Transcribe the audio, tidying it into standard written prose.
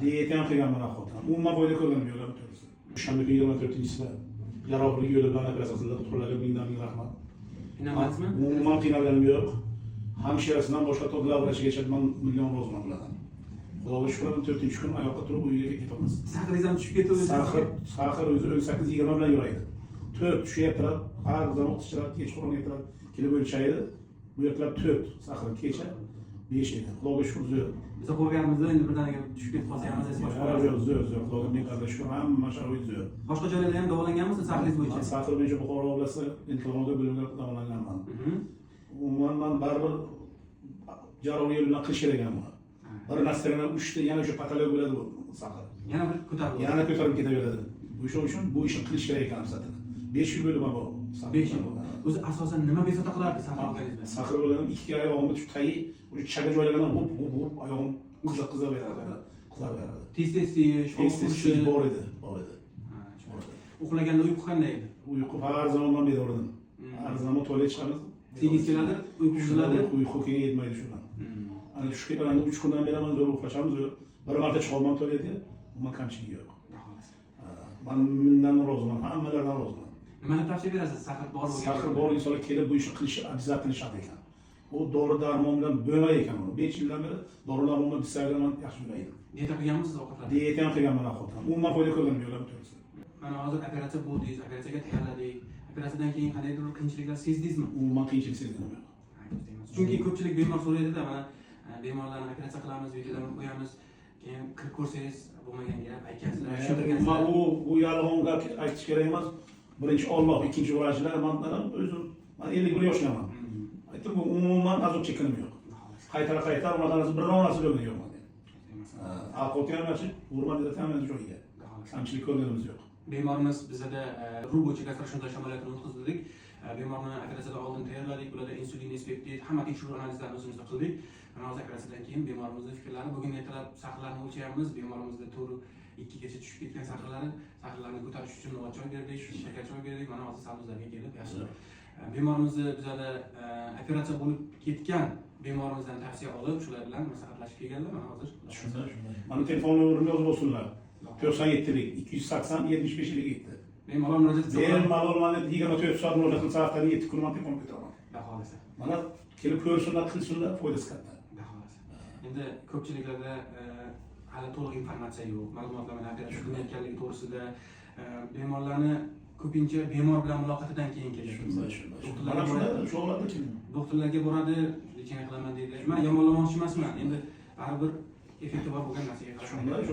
Diyeten kıyamına kotan. Umma böyle kullanmıyor lan törüsü. Şam'daki 24'üncüsü yaravlı yoldan arasında tutularla binden bir rahmat. İnanmaz mı? Umma kıyamlanmıyor. Hemşiresinden boşa toplağa uğraşı geçirmen milyon rozmanlardan. Kulağı şuranın 4. gün ayakta durup uyuya gitmemiz. Sakrizam düşüp ketdi. Sakır özü 18-20 bilen yuraydı. 4 şu yapılar, her zaman otuşturar, geç kuran yapılar, kilo böyle çaydı. Bu yapılar 4 sakır keçe, 5 yedi. Kulağı şurada Biz o'qiganimizda endi birdaniga tushib ketib qolsangiz esga tushib Zor. Kulağı ne kadar şu an maşallah zor. boshqa joylarda ham davolanganmisiz sakriz bo'yicha? Sakır bo'yicha Buxoro viloyati intilomiga bo'lingan davolanganman. Umuman baribir jarov yo'ldan qilish kerak ekan. Bir narsalarni 3 ta yana shu patolog bo'ladi bu sakır. Yana bir ko'tarib Yana ko'tarib ketaveradi. O'sha uchun bu ishni qilish kerak ekan aslida. 5 yil bo'ldi mana bu. 5 yil. O'zi asosan nima bezovta qilardi sakir organizmi? Sakır bo'lgan 2 oyog'imda tutayi, o'sha chaga joylagan hop oyog'im qiza beradi. Qiza beradi. Tez yeyish, Tez bor edi. Uxlaganda uyqu qanday edi? Uyqu har zamondan beri o'rdim. Har zaman tualet chiqamiz. Seningiz keladi, uyqu buziladi. Uyqu keyin yetmaydi shundan. Ana shu ketganda 3 kundan beri men zo'r uxlashamiz. Bir marta chiqolmam tualetga, umuman kamchiligi yo'q. Men bundan roziman, hammalardan roziman. Nimani tavsiya berasiz? Sakir bor bo'lgan. Sakir bor insonlar kelib bu ishni qilishi обязательно shart ekan. U dori darmon bilan bo'lmaydi ekan uni. 5 yildan beri dori darmon bilan bisagan yaxshi bilmaydi. Diyeta qilganmisiz ovqatlarda? Diyeta ham qilganman xotin. Umuman foyda ko'rganman to'g'risi. Mana hozir operatsiya bo'ldingiz, operatsiyaga tayyorladik. Operatsiyadan keyin qandaydir qiyinchiliklar sezdingizmi? Umuman qiyinchilik sezdim. Chunki ko'pchilik bemor so'raydida, mana bemorlarni operatsiya qilamiz, videodan qo'yamiz, keyin kirib ko'rsangiz bo'lmagan gap aytgansizlar. Bu yolg'on gap aytish kerak emas. Birinchi Alloh, ikkinchi vrachlar, men o'zim 51 yoshdaman. Aytdim, umuman azob chekkanim yo'q. Qaytar unaqanasi bironasi bo'lgan yo'q men. Aqo'tiyamchi, urmanda tamamen joyiga. Kamchilik ko'rganimiz yo'q. Bemorimiz bizada ruh bo'yicha gastro amaliyotini o'tkazdik. Bemorni operatsiyadan oldin tayyorladik, ularda insulin, peptid, hamma tekshiruv analizlarini o'zimizda qildik. Mana hozir operatsiyadan keyin bemorimizning fikrlari, bugun ertalab sakrlarni o'lchayapmiz. Bemorimizda to'g'ri 2 gacha tushib ketgan sakrlarni ko'tarish uchun novat choy berdik, shakar choy berdik. Mana hozir savdozlarga kelib yaxshi. Bemorimizni bizada operatsiya bo'lib ketgan bemorimizdan tavsiya olib, shular bilan maslahatlashib kelganlar. Mana hozir shunday. Mana telefon nomerimni yozib olsinlar. 97lik 280 75 lik gitti. Bemalol murojaat qilsa, men ma'lumotni 24 soat murojaat qilsa haftada 7 kun telefon ko'taraman. Xohlasa. Mana kelib ko'rsinlar, qilsinlar, foydasi katta. Xohlasa. Endi ko'pchiliklarda hali to'liq informatsiya yo'q, ma'lumotlar mana operatsiya qilinayotganligi to'g'risida bemorlarni ko'pincha bemor bilan muloqotidan keyin keladi. Doktorlarga boradi, lecheniya qilaman deydi. Men yomonlamoqchi emasman. Endi baribir effekti bor bo'lgan narsaga qarab